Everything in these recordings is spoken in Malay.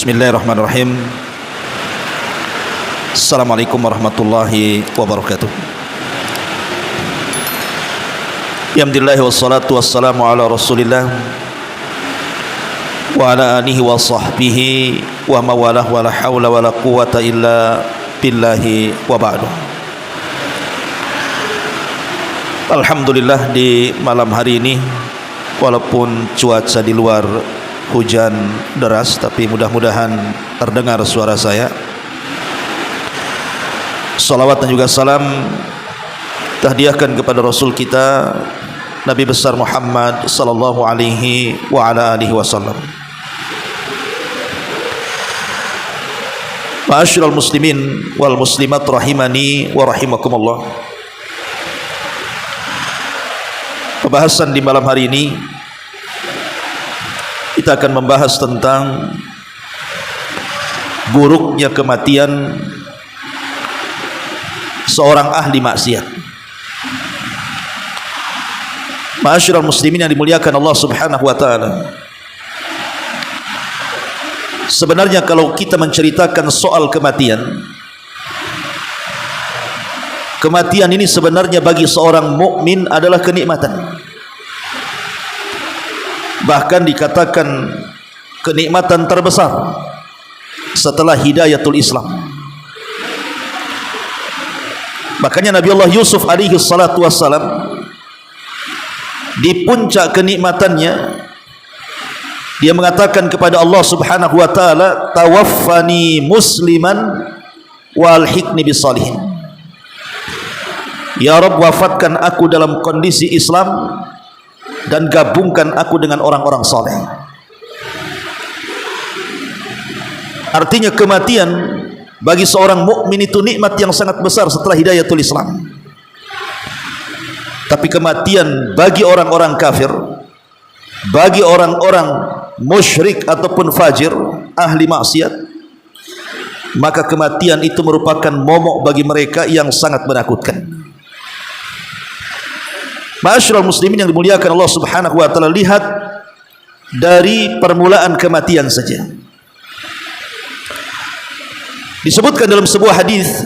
Bismillahirrahmanirrahim. Assalamualaikum warahmatullahi wabarakatuh. Alhamdulillah wassalatu wassalamu ala Rasulillah wa ala alihi wa sahbihi wa mawalah wa la hawla wa la quwata illa billahi wa ba'du. Alhamdulillah, di malam hari ini walaupun cuaca di luar hujan deras, tapi mudah-mudahan terdengar suara saya. Salawat dan juga salam tahdiahkan kepada Rasul kita Nabi besar Muhammad sallallahu alaihi wa ala alihi wasallam. Ma'asyiral muslimin wal muslimat rahimani wa rahimakumullah. Pembahasan di malam hari ini kita akan membahas tentang buruknya kematian seorang ahli maksiat. Ma'asyiral muslimin yang dimuliakan Allah Subhanahu wa taala. Sebenarnya kalau kita menceritakan soal kematian ini sebenarnya bagi seorang mukmin adalah kenikmatan. Bahkan dikatakan kenikmatan terbesar setelah hidayatul Islam. Makanya Nabi Allah Yusuf alaihi salatu wassalam, di puncak kenikmatannya dia mengatakan kepada Allah Subhanahu wa taala, tawaffani musliman wa alhiqni bisalihin. Ya Rabb, wafatkan aku dalam kondisi Islam dan gabungkan aku dengan orang-orang soleh. Artinya kematian bagi seorang mukmin itu nikmat yang sangat besar setelah hidayatul Islam. Tapi kematian bagi orang-orang kafir, bagi orang-orang musyrik ataupun fajir, ahli maksiat, maka kematian itu merupakan momok bagi mereka yang sangat menakutkan. Ma'asyiral muslimin yang dimuliakan Allah Subhanahu wa taala, lihat dari permulaan kematian saja. Disebutkan dalam sebuah hadis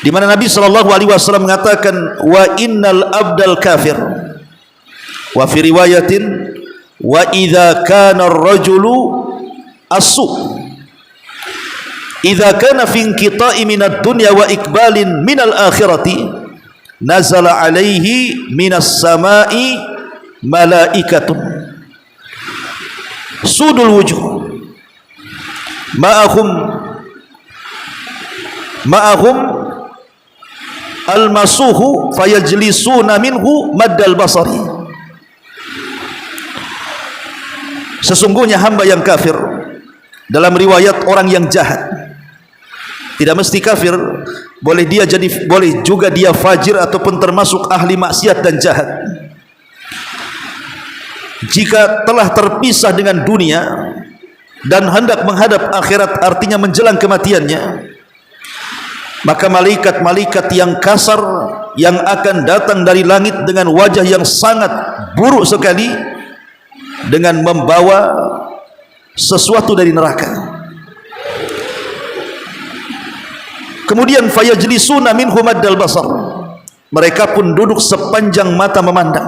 di mana Nabi sallallahu alaihi wasallam mengatakan, wa innal abdal kafir, wa fi riwayatin wa idza kana ar-rajulu as-su, idza kana fi inqita'i minad dunya wa iqbalin minal akhirati nazala alaihi minas samai malaikatun sudul wujuh ma'ahum almasuhu fayajlisuna minhu maddal basari. Sesungguhnya hamba yang kafir, dalam riwayat orang yang jahat, tidak mesti kafir, boleh juga dia fajir ataupun termasuk ahli maksiat dan jahat. Jika telah terpisah dengan dunia dan hendak menghadap akhirat, artinya menjelang kematiannya, maka malaikat-malaikat yang kasar yang akan datang dari langit dengan wajah yang sangat buruk sekali, dengan membawa sesuatu dari neraka. Kemudian fayajlisuna minhu maddal basar, mereka pun duduk sepanjang mata memandang.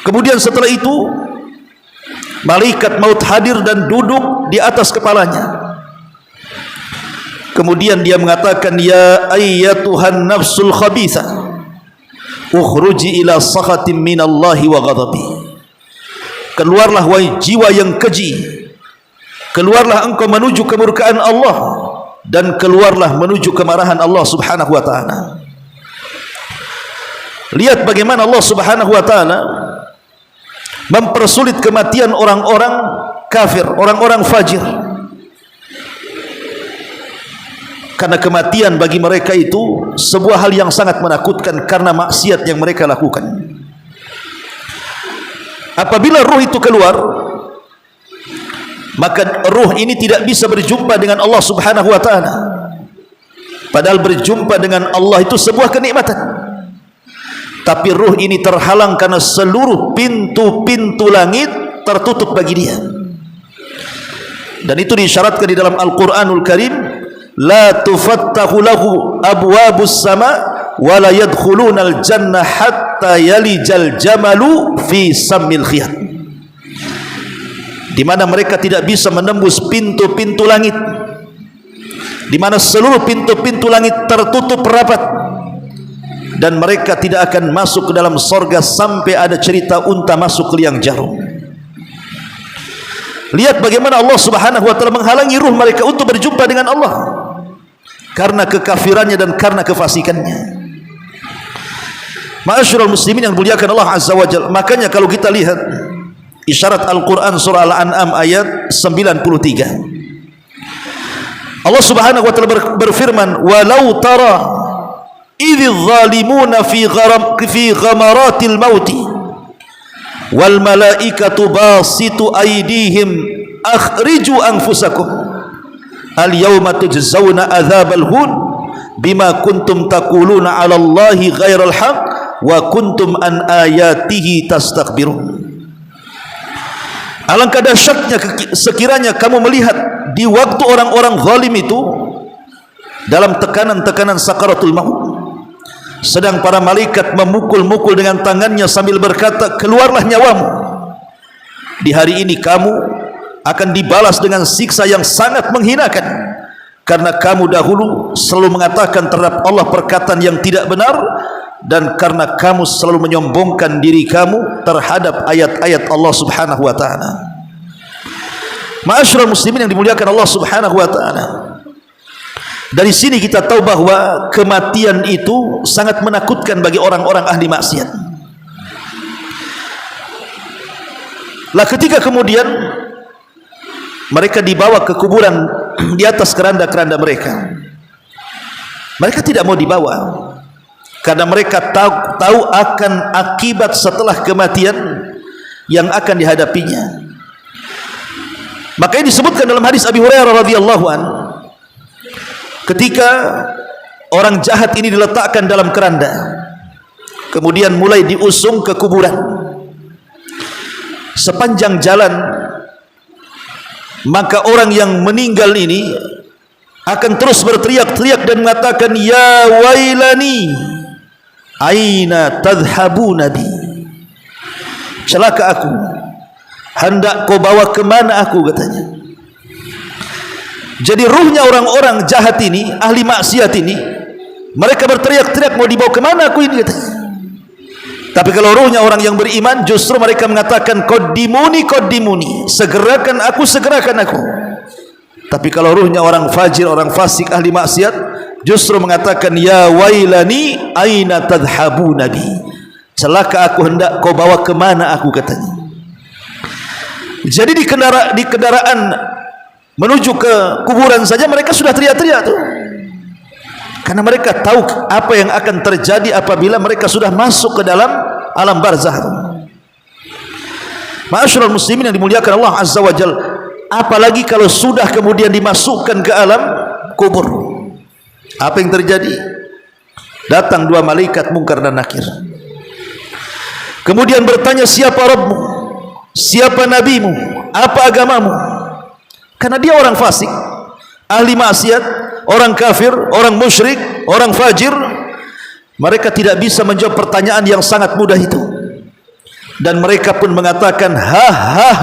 Kemudian setelah itu malaikat maut hadir dan duduk di atas kepalanya. Kemudian dia mengatakan, ya ayyatuhan nafsul khabithah ukhruji ila sakhatin minallahi wa ghadabi. Keluarlah wahai jiwa yang keji, keluarlah engkau menuju kemurkaan Allah, dan keluarlah menuju kemarahan Allah Subhanahu wa taala. Lihat bagaimana Allah Subhanahu wa taala mempersulit kematian orang-orang kafir, orang-orang fajir. Karena kematian bagi mereka itu sebuah hal yang sangat menakutkan karena maksiat yang mereka lakukan. Apabila ruh itu keluar, maka ruh ini tidak bisa berjumpa dengan Allah Subhanahu wa taala. Padahal berjumpa dengan Allah itu sebuah kenikmatan. Tapi ruh ini terhalang karena seluruh pintu-pintu langit tertutup bagi dia. Dan itu diisyaratkan di dalam Al-Quranul Karim, la tufattahu lahu abwabus sama wa la yadkhulunal jannah hatta yalijal jamalu fi sammil khiyat, di mana mereka tidak bisa menembus pintu-pintu langit, di mana seluruh pintu-pintu langit tertutup rapat, dan mereka tidak akan masuk ke dalam sorga sampai ada cerita unta masuk ke liang jarum. Lihat bagaimana Allah Subhanahu wa taala menghalangi ruh mereka untuk berjumpa dengan Allah karena kekafirannya dan karena kefasikannya. Ma'asyiral muslimin yang dimuliakan Allah Azza wa Jalla, makanya kalau kita lihat isyarat Al-Quran surah Al-An'am ayat 93, Allah Subhanahu wa taala berfirman, walau tara idz zalimuna fi ghamaratil mauti wal malaikatu basitu aydihim akhriju anfusakum al yawma tujzauna adzabal hun bima kuntum taquluna 'ala Allahi ghairal haqq wa kuntum an ayatihi tastakbirun. Alangkah dahsyatnya sekiranya kamu melihat di waktu orang-orang zalim itu dalam tekanan-tekanan sakaratul maut, sedang para malaikat memukul-mukul dengan tangannya sambil berkata, keluarlah nyawamu. Di hari ini kamu akan dibalas dengan siksa yang sangat menghinakan, karena kamu dahulu selalu mengatakan terhadap Allah perkataan yang tidak benar, dan karena kamu selalu menyombongkan diri kamu terhadap ayat-ayat Allah Subhanahu wa taala. Ma'asyiral muslimin yang dimuliakan Allah Subhanahu wa taala, dari sini kita tahu bahwa kematian itu sangat menakutkan bagi orang-orang ahli maksiat. Lah ketika kemudian mereka dibawa ke kuburan di atas keranda-keranda mereka, mereka tidak mau dibawa karena mereka tahu akan akibat setelah kematian yang akan dihadapinya. Makanya disebutkan dalam hadis Abi Hurairah radhiyallahu an, ketika orang jahat ini diletakkan dalam keranda, kemudian mulai diusung ke kuburan, sepanjang jalan maka orang yang meninggal ini akan terus berteriak-teriak dan mengatakan, ya wailani aina tadhhabuna bi, celaka aku, hendak kau bawa kemana aku, katanya. Jadi ruhnya orang-orang jahat ini, ahli maksiat ini, mereka berteriak-teriak mau dibawa kemana aku ini, katanya. Tapi kalau ruhnya orang yang beriman, justru mereka mengatakan qaddimuni qaddimuni, segerakan aku, segerakan aku. Tapi kalau ruhnya orang fajir, orang fasik, ahli maksiat, justru mengatakan ya wailani aina tadhhabuna bi, celaka aku, hendak kau bawa kemana aku, katanya. Jadi di kendaraan menuju ke kuburan saja mereka sudah teriak-teriak tuh, karena mereka tahu apa yang akan terjadi apabila mereka sudah masuk ke dalam alam barzah. Ma'asyiral muslimin yang dimuliakan Allah Azza wa Jalla, apalagi kalau sudah kemudian dimasukkan ke alam kubur, apa yang terjadi? Datang dua malaikat Munkar dan Nakir, kemudian bertanya, siapa Rabbmu, siapa nabimu, apa agamamu? Karena dia orang fasik, ahli maksiat, orang kafir, orang musyrik, orang fajir, mereka tidak bisa menjawab pertanyaan yang sangat mudah itu. Dan mereka pun mengatakan,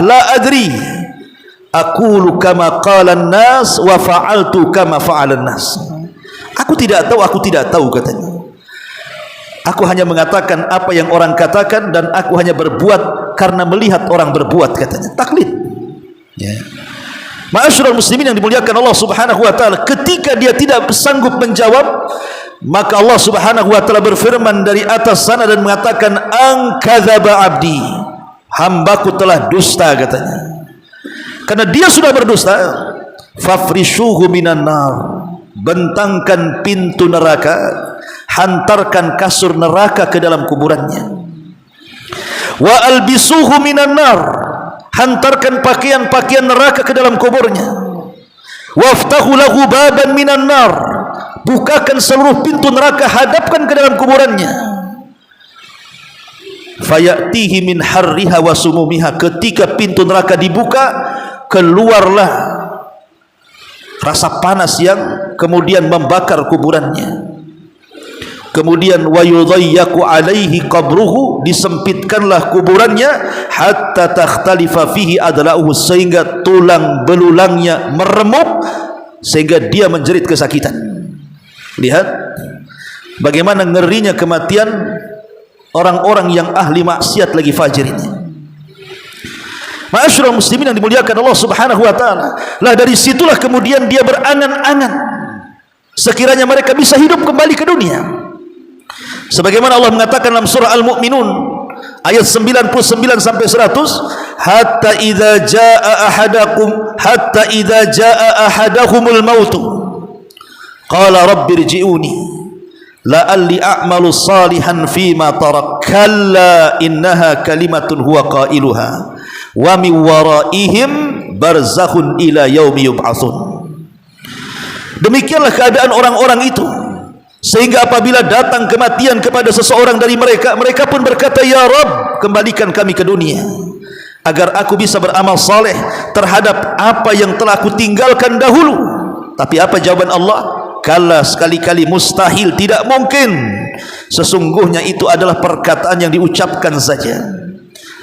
la adri, aqulu kama qala an-nas wa fa'altu kama fa'ala an-nas. Aku tidak tahu, katanya. Aku hanya mengatakan apa yang orang katakan, dan aku hanya berbuat karena melihat orang berbuat, katanya. Taklid. Ya. Ma'asyiral muslimin yang dimuliakan Allah Subhanahu wa taala, ketika dia tidak sanggup menjawab, maka Allah Subhanahu wa taala berfirman dari atas sana dan mengatakan, an kadzaba abdi, hambaku telah dusta, katanya. Karena dia sudah berdusta, fafrishuhu minan nar, bentangkan pintu neraka, hantarkan kasur neraka ke dalam kuburannya. Wa albisuhu minan nar, hantarkan pakaian-pakaian neraka ke dalam kuburnya. Waftahu lahu baban minan nar, bukakan seluruh pintu neraka, hadapkan ke dalam kuburannya. fayatihi min harriha wa sumumiha, ketika pintu neraka dibuka, keluarlah rasa panas yang kemudian membakar kuburannya. Kemudian wa yudayyaku alaihi qabruhu, disempitkanlah kuburannya, hatta takhtalifa fihi adla'uhu, sehingga tulang belulangnya meremuk sehingga dia menjerit kesakitan. Lihat bagaimana ngerinya kematian orang-orang yang ahli maksiat lagi fajir ini. Ma'asyiral muslimin yang dimuliakan Allah Subhanahu wa taala. Lah dari situlah kemudian dia berangan-angan sekiranya mereka bisa hidup kembali ke dunia. Sebagaimana Allah mengatakan dalam surah Al-Mu'minun ayat 99 sampai 100, hatta idza jaa ahadahumul maut qala rabbirji'uni la'alli a'malu salihan fima tarak kalla innaha kalimatun huwa qailuha wa min waraihim barzakhun ila yaumi yub'atsun. Demikianlah keadaan orang-orang itu, sehingga apabila datang kematian kepada seseorang dari mereka, mereka pun berkata, ya Rabb, kembalikan kami ke dunia agar aku bisa beramal saleh terhadap apa yang telah aku tinggalkan dahulu. Tapi apa jawaban Allah? Kalla, sekali-kali, mustahil, tidak mungkin. Sesungguhnya itu adalah perkataan yang diucapkan saja,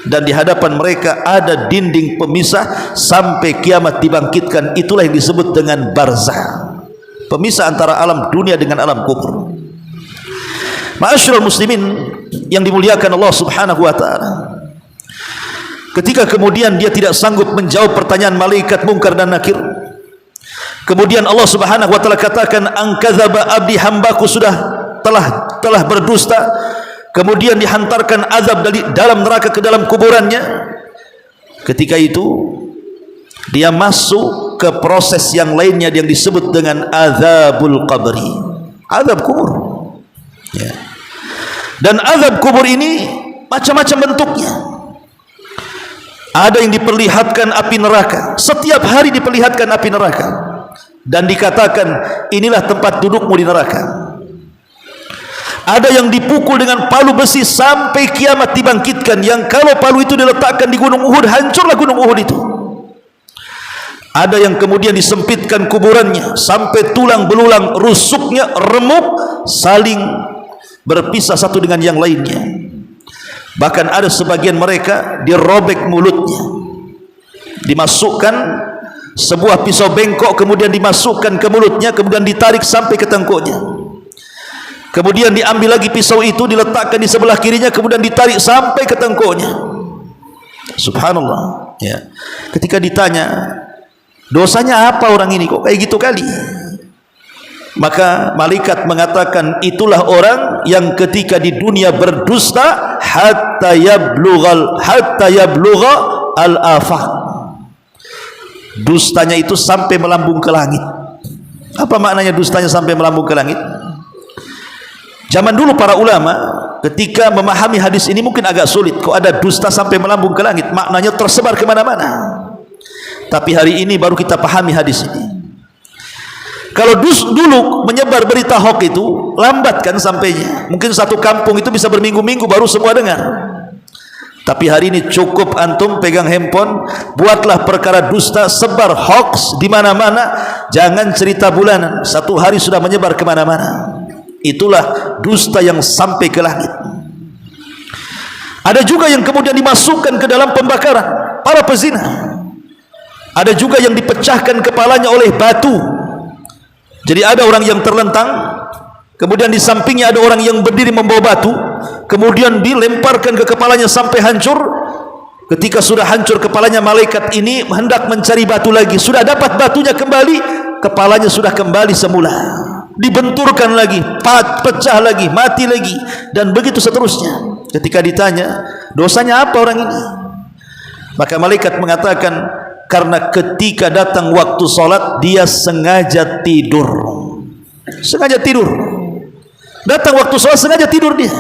dan di hadapan mereka ada dinding pemisah sampai kiamat dibangkitkan. Itulah yang disebut dengan barzah, pemisah antara alam dunia dengan alam kubur. Ma'asyiral muslimin yang dimuliakan Allah Subhanahu wa taala, ketika kemudian dia tidak sanggup menjawab pertanyaan malaikat Munkar dan Nakir, kemudian Allah Subhanahu wa taala katakan, angkadzaba abdi, hambaku sudah telah berdusta. Kemudian dihantarkan azab dari dalam neraka ke dalam kuburannya. Ketika itu dia masuk ke proses yang lainnya yang disebut dengan azabul qabri, azab kubur, ya. Dan azab kubur ini macam-macam bentuknya. Ada yang diperlihatkan api neraka, setiap hari diperlihatkan api neraka, dan dikatakan inilah tempat dudukmu di neraka. Ada yang dipukul dengan palu besi sampai kiamat dibangkitkan, yang kalau palu itu diletakkan di gunung Uhud, hancurlah gunung Uhud itu. Ada yang kemudian disempitkan kuburannya sampai tulang belulang rusuknya remuk, saling berpisah satu dengan yang lainnya. Bahkan ada sebagian mereka dirobek mulutnya, dimasukkan sebuah pisau bengkok, kemudian dimasukkan ke mulutnya, kemudian ditarik sampai ke tengkuknya. Kemudian diambil lagi pisau itu, diletakkan di sebelah kirinya, kemudian ditarik sampai ke tengkuknya. Subhanallah, ya. Ketika ditanya, dosanya apa orang ini kok kayak gitu kali? Maka malaikat mengatakan, itulah orang yang ketika di dunia berdusta hatta yablugha al-afaq. Dustanya itu sampai melambung ke langit. Apa maknanya dustanya sampai melambung ke langit? Zaman dulu para ulama ketika memahami hadis ini mungkin agak sulit. Kok ada dusta sampai melambung ke langit? Maknanya tersebar kemana-mana. Tapi hari ini baru kita pahami hadis ini. Kalau dulu menyebar berita hoax itu lambat kan sampainya. Mungkin satu kampung itu bisa berminggu-minggu baru semua dengar. Tapi hari ini cukup antum pegang handphone, buatlah perkara dusta, sebar hoax di mana-mana. Jangan cerita bulanan, satu hari sudah menyebar kemana-mana. Itulah dusta yang sampai ke langit. Ada juga yang kemudian dimasukkan ke dalam pembakaran, para pezina. Ada juga yang dipecahkan kepalanya oleh batu. Jadi ada orang yang terlentang, kemudian di sampingnya ada orang yang berdiri membawa batu, kemudian dilemparkan ke kepalanya sampai hancur. Ketika sudah hancur kepalanya, malaikat ini hendak mencari batu lagi. Sudah dapat batunya kembali, kepalanya sudah kembali semula. Dibenturkan lagi, pecah lagi, mati lagi, dan begitu seterusnya. Ketika ditanya, dosanya apa orang ini? Maka malaikat mengatakan, karena ketika datang waktu sholat, dia sengaja tidur. Sengaja tidur. Datang waktu sholat, sengaja tidur dia.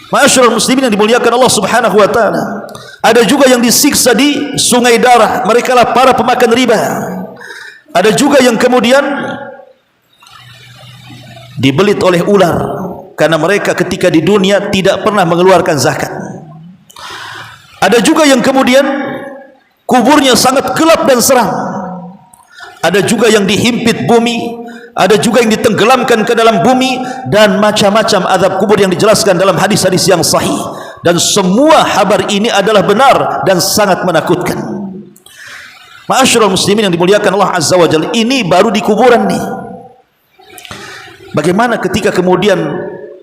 Ma'asyiral muslimin yang dimuliakan Allah Subhanahu wa taala. Ada juga yang disiksa di sungai darah, mereka lah para pemakan riba. Ada juga yang kemudian dibelit oleh ular, karena mereka ketika di dunia tidak pernah mengeluarkan zakat. Ada juga yang kemudian kuburnya sangat gelap dan seram. Ada juga yang dihimpit bumi, ada juga yang ditenggelamkan ke dalam bumi, dan macam-macam azab kubur yang dijelaskan dalam hadis-hadis yang sahih. Dan semua kabar ini adalah benar dan sangat menakutkan. Ma'asyiral muslimin yang dimuliakan Allah Azza wa Jalla, ini baru di kuburan nih. Bagaimana ketika kemudian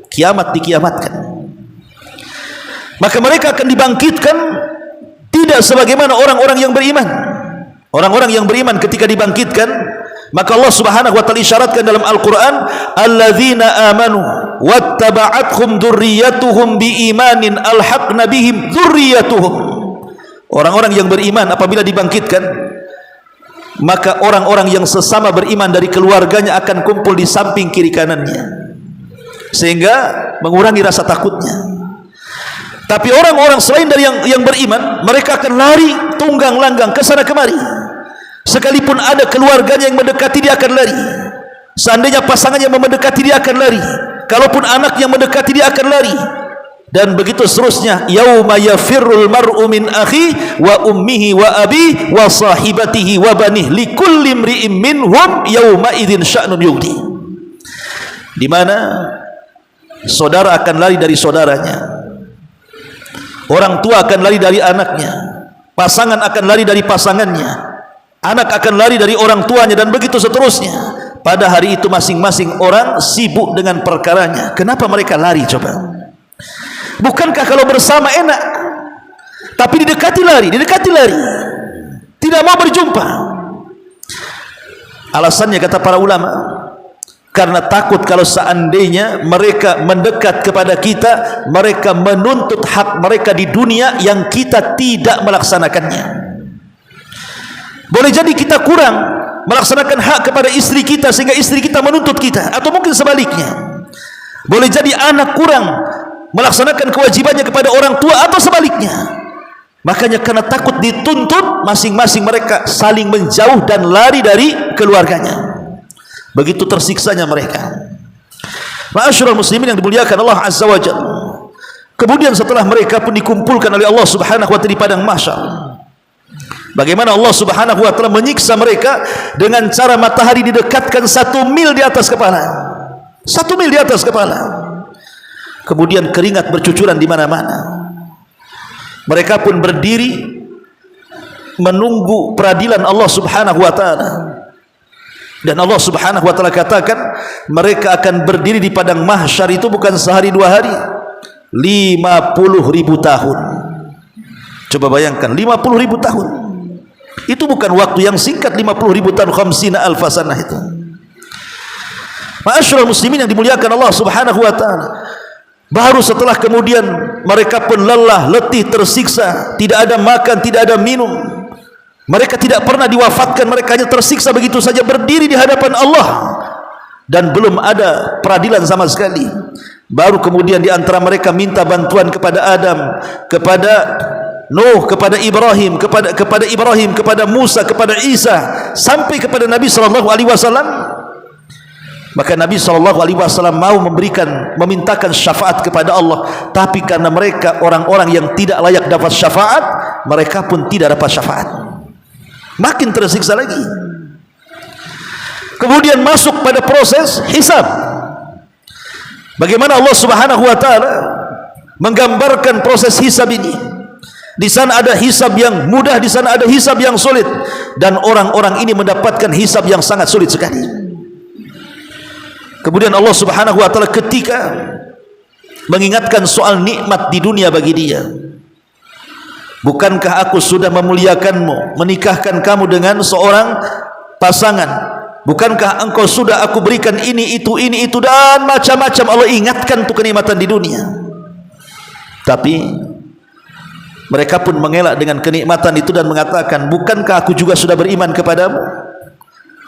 kiamat dikiamatkan? Maka mereka akan dibangkitkan tidak sebagaimana orang-orang yang beriman. Orang-orang yang beriman ketika dibangkitkan, maka Allah Subhanahu wa taala isyaratkan dalam Al-Qur'an, alladzina amanu wattaba'athum dzurriyyatuhum biimanin alhaqna bihim dzurriyyatuhum. Orang-orang yang beriman apabila dibangkitkan, maka orang-orang yang sesama beriman dari keluarganya akan kumpul di samping kiri kanannya, sehingga mengurangi rasa takutnya. Tapi orang-orang selain dari yang beriman, mereka akan lari tunggang langgang ke sana kemari. Sekalipun ada keluarganya yang mendekati, dia akan lari. Seandainya pasangannya mendekati, dia akan lari. Kalaupun anak yang mendekati, dia akan lari. Dan begitu seterusnya. Yauma yafirrul mar'u min akhi wa ummihi wa abi wa sahibatihi wa banih likulli imri'in minhum yauma idzin sya'nun yughni. Di mana saudara akan lari dari saudaranya, orang tua akan lari dari anaknya, pasangan akan lari dari pasangannya, anak akan lari dari orang tuanya, dan begitu seterusnya. Pada hari itu masing-masing orang sibuk dengan perkaranya. Kenapa mereka lari coba? Bukankah kalau bersama enak? Tapi didekati lari, tidak mau berjumpa. Alasannya kata para ulama, karena takut kalau seandainya mereka mendekat kepada kita, mereka menuntut hak mereka di dunia yang kita tidak melaksanakannya. Boleh jadi kita kurang melaksanakan hak kepada istri kita sehingga istri kita menuntut kita, atau mungkin sebaliknya. Boleh jadi anak kurang melaksanakan kewajibannya kepada orang tua, atau sebaliknya. Makanya karena takut dituntut, masing-masing mereka saling menjauh dan lari dari keluarganya. Begitu tersiksanya mereka. Ma'asyiral muslimin yang dimuliakan Allah Azza wa Jalla. Kemudian setelah mereka pun dikumpulkan oleh Allah Subhanahu wa taala di padang mahsyar. Bagaimana Allah Subhanahu wa taala menyiksa mereka dengan cara matahari didekatkan 1 mil di atas kepala. 1 mil di atas kepala. Kemudian keringat bercucuran di mana-mana. Mereka pun berdiri menunggu peradilan Allah Subhanahu wa taala. Dan Allah Subhanahu wa taala katakan, mereka akan berdiri di padang mahsyar itu bukan sehari 2 hari, 50.000 tahun. Coba bayangkan, 50.000 tahun. Itu bukan waktu yang singkat, 50.000 tahun, 50 alf sanah itu. Ma'asyiral muslimin yang dimuliakan Allah Subhanahu wa taala. Baru setelah kemudian mereka pun lelah, letih, tersiksa, tidak ada makan, tidak ada minum. Mereka tidak pernah diwafatkan, mereka hanya tersiksa begitu saja berdiri di hadapan Allah, dan belum ada peradilan sama sekali. Baru kemudian di antara mereka minta bantuan kepada Adam, kepada Nuh, kepada Ibrahim, kepada Musa, kepada Isa, sampai kepada Nabi sallallahu alaihi wasallam. Maka Nabi SAW mau memintakan syafaat kepada Allah, tapi karena mereka orang-orang yang tidak layak dapat syafaat, mereka pun tidak dapat syafaat. Makin tersiksa lagi. Kemudian masuk pada proses hisab. Bagaimana Allah Subhanahu wa taala menggambarkan proses hisab ini. Di sana ada hisab yang mudah, di sana ada hisab yang sulit, dan orang-orang ini mendapatkan hisab yang sangat sulit sekali. Kemudian Allah Subhanahu wa taala ketika mengingatkan soal nikmat di dunia bagi dia, bukankah aku sudah memuliakanmu, menikahkan kamu dengan seorang pasangan? Bukankah engkau sudah aku berikan ini itu dan macam-macam. Allah ingatkan untuk kenikmatan di dunia. Tapi mereka pun mengelak dengan kenikmatan itu dan mengatakan, bukankah aku juga sudah beriman kepadamu?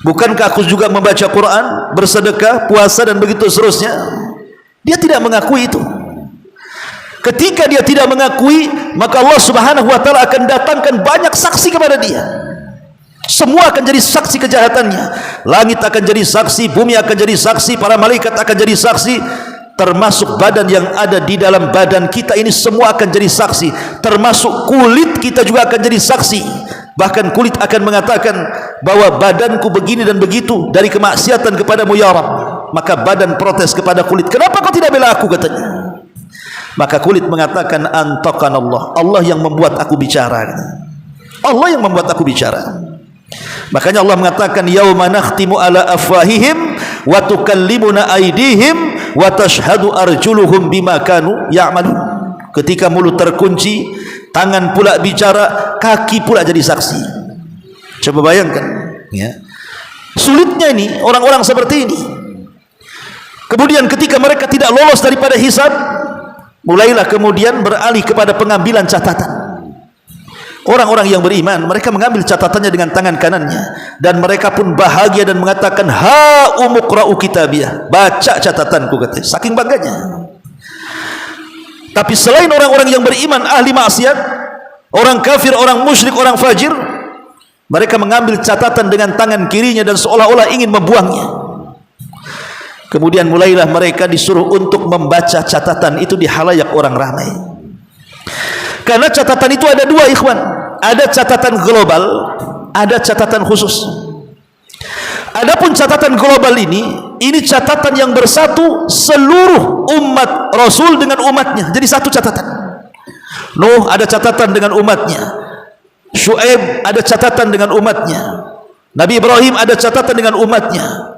Bukankah aku juga membaca Quran, bersedekah, puasa, dan begitu seterusnya? Dia tidak mengakui itu. Ketika dia tidak mengakui, maka Allah Subhanahu wa taala akan datangkan banyak saksi kepada dia. Semua akan jadi saksi kejahatannya. Langit akan jadi saksi, bumi akan jadi saksi, para malaikat akan jadi saksi, termasuk badan yang ada di dalam badan kita ini semua akan jadi saksi, termasuk kulit kita juga akan jadi saksi. Bahkan kulit akan mengatakan bahwa badanku begini dan begitu dari kemaksiatan kepadamu ya Rabb. Maka badan protes kepada kulit, kenapa kau tidak bela aku, katanya. Maka kulit mengatakan, antaqan Allah, Allah yang membuat aku bicara, Allah yang membuat aku bicara. Makanya Allah mengatakan, yauma nakhtimu ala afwahihim wa tukallimuna aydihim wa tashhadu arjuluhum bima kanu ya'malun. Ketika mulut terkunci, tangan pula bicara, kaki pula jadi saksi. Coba bayangkan, ya. Sulitnya ini orang-orang seperti ini. Kemudian ketika mereka tidak lolos daripada hisab, mulailah kemudian beralih kepada pengambilan catatan. Orang-orang yang beriman, mereka mengambil catatannya dengan tangan kanannya, dan mereka pun bahagia dan mengatakan, ha umuqra'u kitabiyah, baca catatanku, katanya, saking bangganya. Tapi selain orang-orang yang beriman, ahli maksiat, orang kafir, orang musyrik, orang fajir, mereka mengambil catatan dengan tangan kirinya dan seolah-olah ingin membuangnya. Kemudian mulailah mereka disuruh untuk membaca catatan itu di halayak orang ramai. Karena catatan itu ada dua, ikhwan. Ada catatan global, ada catatan khusus. Adapun catatan global ini catatan yang bersatu seluruh umat Rasul dengan umatnya. Jadi satu catatan. Nuh ada catatan dengan umatnya, Syuaib ada catatan dengan umatnya, Nabi Ibrahim ada catatan dengan umatnya,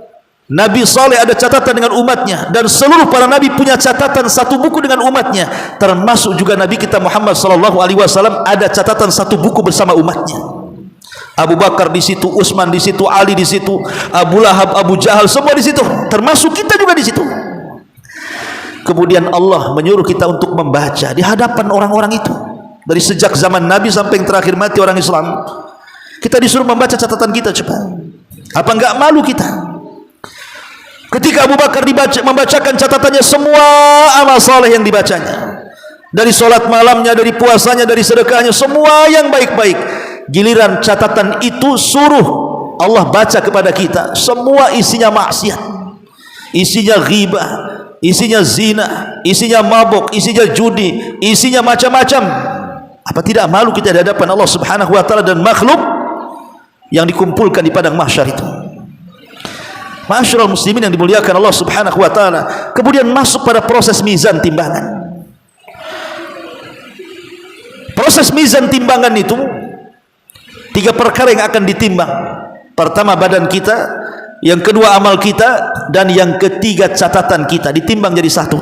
Nabi Saleh ada catatan dengan umatnya, dan seluruh para nabi punya catatan satu buku dengan umatnya, termasuk juga Nabi kita Muhammad sallallahu alaihi wasallam ada catatan satu buku bersama umatnya. Abu Bakar di situ, Utsman di situ, Ali di situ, Abu Lahab, Abu Jahal semua di situ, termasuk kita juga di situ. Kemudian Allah menyuruh kita untuk membaca di hadapan orang-orang itu. Dari sejak zaman Nabi sampai yang terakhir mati orang Islam, kita disuruh membaca catatan kita. Coba, apa enggak malu kita? Ketika Abu Bakar membacakan catatannya semua amal saleh yang dibacanya, dari solat malamnya, dari puasanya, dari sedekahnya, semua yang baik-baik. Giliran catatan itu suruh Allah baca kepada kita, semua isinya maksiat, isinya ghibah, isinya zina, isinya mabuk, isinya judi, isinya macam-macam. Apa tidak malu kita di hadapan Allah Subhanahu wa taala dan makhluk yang dikumpulkan di padang mahsyar itu? Ma'asyiral muslimin yang dimuliakan Allah Subhanahu wa taala. Kemudian masuk pada proses mizan timbangan. Proses mizan timbangan itu tiga perkara yang akan ditimbang. Pertama badan kita, yang kedua amal kita, dan yang ketiga catatan kita ditimbang jadi satu.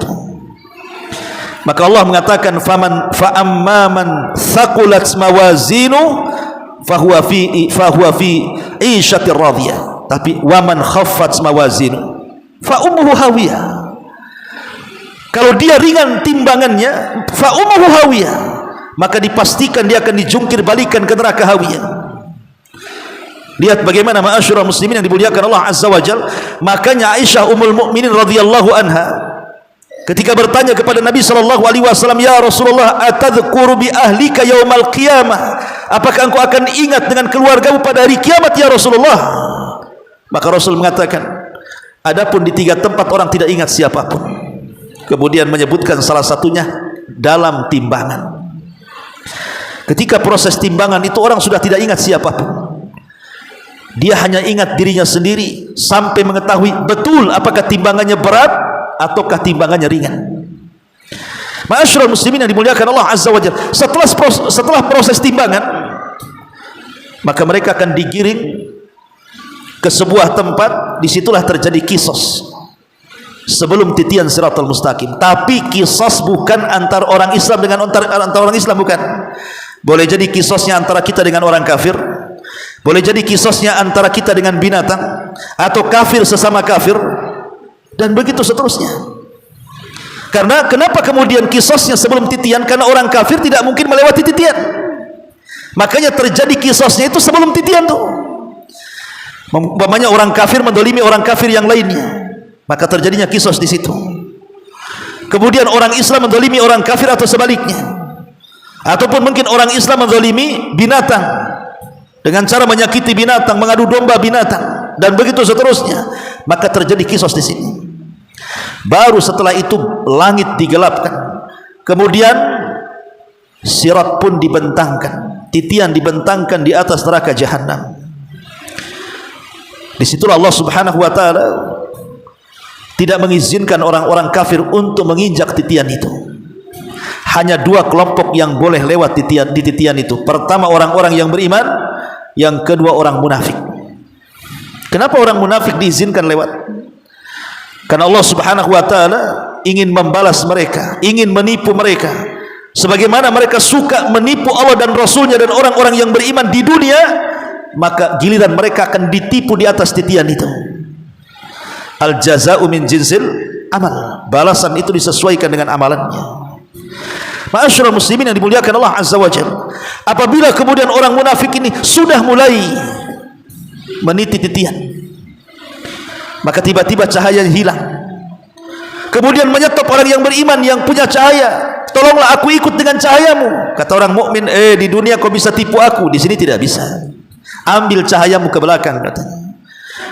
Maka Allah mengatakan, fa'amman thaqulat mawazinu fahuwa fi 'ishatir radiyah. Tapi waman khaffat mawazinu fa ummuhu hawiyah. Kalau dia ringan timbangannya, fa ummuhu hawiyah, maka dipastikan dia akan dijungkir balikan ke neraka hawiyah. Lihat bagaimana ma'asyiral muslimin yang dimuliakan Allah Azza wa Jalla. Makanya Aisyah ummul mukminin radhiyallahu anha ketika bertanya kepada Nabi sallallahu alaihi wasallam, ya Rasulullah, atadhkuru bi ahlika yaumal qiyamah, apakah engkau akan ingat dengan keluargamu pada hari kiamat ya Rasulullah? Maka Rasul mengatakan, adapun di tiga tempat orang tidak ingat siapapun. Kemudian menyebutkan salah satunya dalam timbangan. Ketika proses timbangan itu orang sudah tidak ingat siapapun. Dia hanya ingat dirinya sendiri sampai mengetahui betul apakah timbangannya berat ataukah timbangannya ringan. Ma'asyiral muslimin yang dimuliakan Allah Azza wa Jalla, setelah proses timbangan, maka mereka akan digiring ke sebuah tempat. Disitulah terjadi kisos sebelum titian siratal mustaqim. Tapi kisos bukan antar orang Islam dengan antar orang Islam, bukan. Boleh jadi kisosnya antara kita dengan orang kafir, boleh jadi kisosnya antara kita dengan binatang, atau kafir sesama kafir, dan begitu seterusnya. Karena kenapa kemudian kisosnya sebelum titian? Karena orang kafir tidak mungkin melewati titian, makanya terjadi kisosnya itu sebelum titian tuh. Umpamanya orang kafir mendolimi orang kafir yang lainnya, maka terjadinya kisos di situ. Kemudian orang Islam mendolimi orang kafir atau sebaliknya, ataupun mungkin orang Islam mendolimi binatang dengan cara menyakiti binatang, mengadu domba binatang, dan begitu seterusnya, maka terjadi kisos di sini. Baru setelah itu langit digelapkan, kemudian sirat pun dibentangkan, titian dibentangkan di atas neraka jahanam. Disitulah Allah Subhanahu wa ta'ala tidak mengizinkan orang-orang kafir untuk menginjak titian itu. Hanya dua kelompok yang boleh lewat di titian itu. Pertama orang-orang yang beriman, yang kedua orang munafik. Kenapa orang munafik diizinkan lewat? Karena Allah Subhanahu wa ta'ala ingin membalas mereka, ingin menipu mereka. Sebagaimana mereka suka menipu Allah dan Rasulnya dan orang-orang yang beriman di dunia, maka giliran mereka akan ditipu di atas titian itu. Al jaza'u min jinsil amal. Balasan itu disesuaikan dengan amalannya. Ma'asyiral muslimin yang dimuliakan Allah Azza wa Jalla, apabila kemudian orang munafik ini sudah mulai meniti titian, maka tiba-tiba cahaya hilang. Kemudian menyetop orang yang beriman yang punya cahaya. Tolonglah aku ikut dengan cahayamu. Kata orang mukmin, di dunia kau bisa tipu aku, di sini tidak bisa. Ambil cahayamu ke belakang, katanya.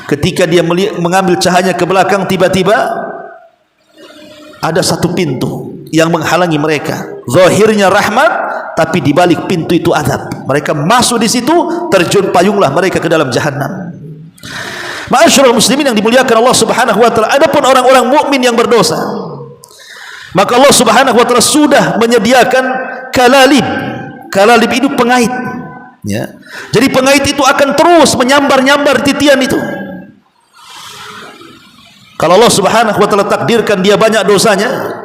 Ketika dia mengambil cahayanya ke belakang, tiba-tiba ada satu pintu yang menghalangi mereka. Zahirnya rahmat, tapi di balik pintu itu azab. Mereka masuk di situ, terjun payunglah mereka ke dalam jahanam. Ma'asyiral muslimin yang dimuliakan Allah Subhanahu wa ta'ala, adapun orang-orang mukmin yang berdosa, maka Allah Subhanahu wa ta'ala sudah menyediakan kalalib. Kalalib itu pengait, ya. Jadi pengait itu akan terus menyambar-nyambar titian itu. Kalau Allah Subhanahu wa ta'ala takdirkan dia banyak dosanya,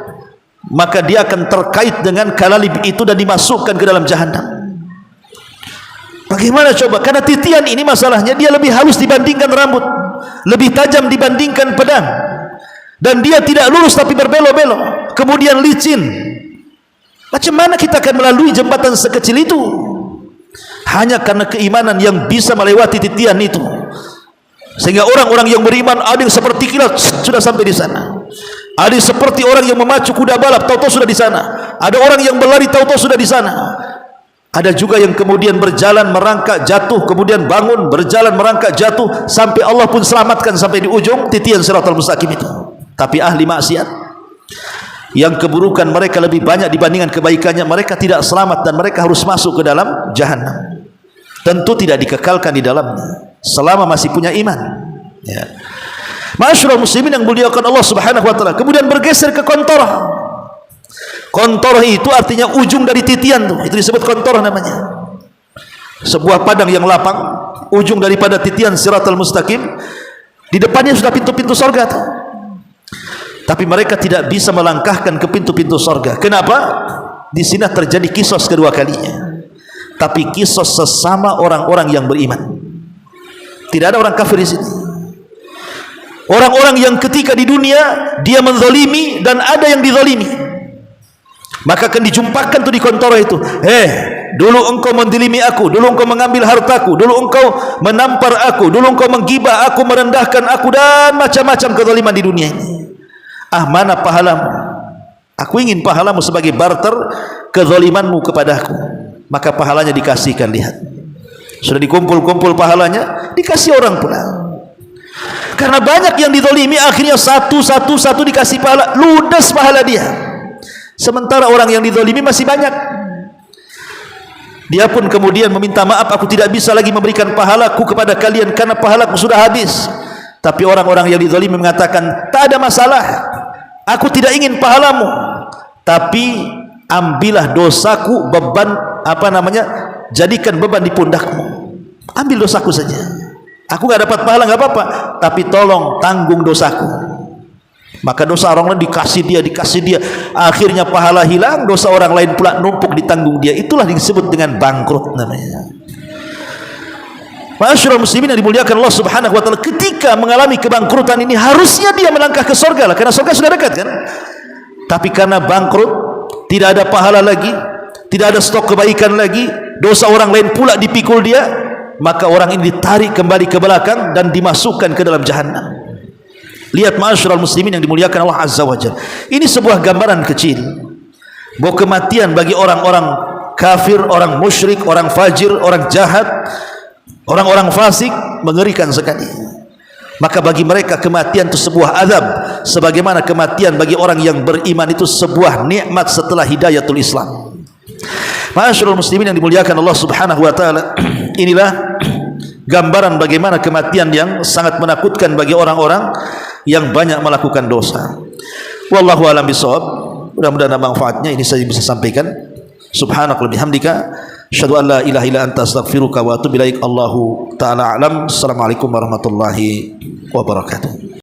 maka dia akan terkait dengan kalalib itu dan dimasukkan ke dalam jahanam. Bagaimana coba? Karena titian ini masalahnya dia lebih halus dibandingkan rambut, lebih tajam dibandingkan pedang, dan dia tidak lurus tapi berbelok-belok, kemudian licin. Macam mana kita akan melalui jembatan sekecil itu? Hanya karena keimanan yang bisa melewati titian itu. Sehingga orang-orang yang beriman, ada yang seperti kilat sudah sampai di sana, ada yang seperti orang yang memacu kuda balap, tahu-tahu sudah di sana. Ada orang yang berlari, tahu-tahu sudah di sana. Ada juga yang kemudian berjalan merangkak jatuh, kemudian bangun, berjalan merangkak jatuh, sampai Allah pun selamatkan sampai di ujung titian Shiratal Mustaqim itu. Tapi ahli maksiat yang keburukan mereka lebih banyak dibandingkan kebaikannya, mereka tidak selamat dan mereka harus masuk ke dalam jahanam. Tentu tidak dikekalkan di dalamnya selama masih punya iman, ya. Ma'asyiral muslimin yang muliakan Allah Subhanahu wa ta'ala, kemudian bergeser ke kontorah. Kontorah itu artinya ujung dari titian tuh, itu disebut kontorah namanya. Sebuah padang yang lapang, ujung daripada titian Shiratal Mustaqim. Di depannya sudah pintu-pintu surga tuh. Tapi mereka tidak bisa melangkahkan ke pintu-pintu surga. Kenapa? Di sini terjadi kisos kedua kalinya. Tapi kisos sesama orang-orang yang beriman. Tidak ada orang kafir di sini. Orang-orang yang ketika di dunia dia menzalimi dan ada yang dizalimi, maka akan dijumpakan tuh di kontor itu. Dulu engkau menzalimi aku, dulu engkau mengambil hartaku, dulu engkau menampar aku, dulu engkau menggibah aku, merendahkan aku, dan macam-macam kezaliman di dunia ini. Mana pahalamu? Aku ingin pahalamu sebagai barter kezalimanmu kepadaku. Maka pahalanya dikasihkan. Lihat, sudah dikumpul-kumpul pahalanya, dikasih orang pula. Karena banyak yang dizalimi, akhirnya satu dikasih pahala, ludes pahala dia. Sementara orang yang dizalimi masih banyak. Dia pun kemudian meminta maaf, aku tidak bisa lagi memberikan pahalaku kepada kalian karena pahalaku sudah habis. Tapi orang-orang yang dizalimi mengatakan, tak ada masalah, aku tidak ingin pahalamu, tapi ambillah dosaku, beban jadikan beban di pundakmu. Ambil dosaku saja, aku gak dapat pahala gak apa-apa, tapi tolong tanggung dosaku. Maka dosa orang lain dikasih dia, akhirnya pahala hilang, dosa orang lain pula numpuk ditanggung dia. Itulah disebut dengan bangkrut namanya. Ma'asyiral muslimin yang dimuliakan Allah Subhanahu wa ta'ala, ketika mengalami kebangkrutan ini harusnya dia melangkah ke surga lah, karena surga sudah dekat kan. Tapi karena bangkrut, tidak ada pahala lagi, tidak ada stok kebaikan lagi, dosa orang lain pula dipikul dia, maka orang ini ditarik kembali ke belakang dan dimasukkan ke dalam jahanam. Lihat ma'asyiral muslimin yang dimuliakan Allah Azza wa Jalla, ini sebuah gambaran kecil bahwa kematian bagi orang-orang kafir, orang musyrik, orang fajir, orang jahat, orang-orang fasik mengerikan sekali. maka bagi mereka kematian itu sebuah azab, sebagaimana kematian bagi orang yang beriman itu sebuah nikmat setelah hidayatul Islam. Ma'asyiral muslimin yang dimuliakan Allah Subhanahu wa taala, inilah gambaran bagaimana kematian yang sangat menakutkan bagi orang-orang yang banyak melakukan dosa. Wallahu a'lam bishawab. Mudah-mudahan ada manfaatnya. Ini saya bisa sampaikan. Subhanaka wa bihamdika asyhadu an la ilaha illa anta astaghfiruka wa atubu ilaik. Allahu taala alam. Assalamualaikum warahmatullahi wabarakatuh.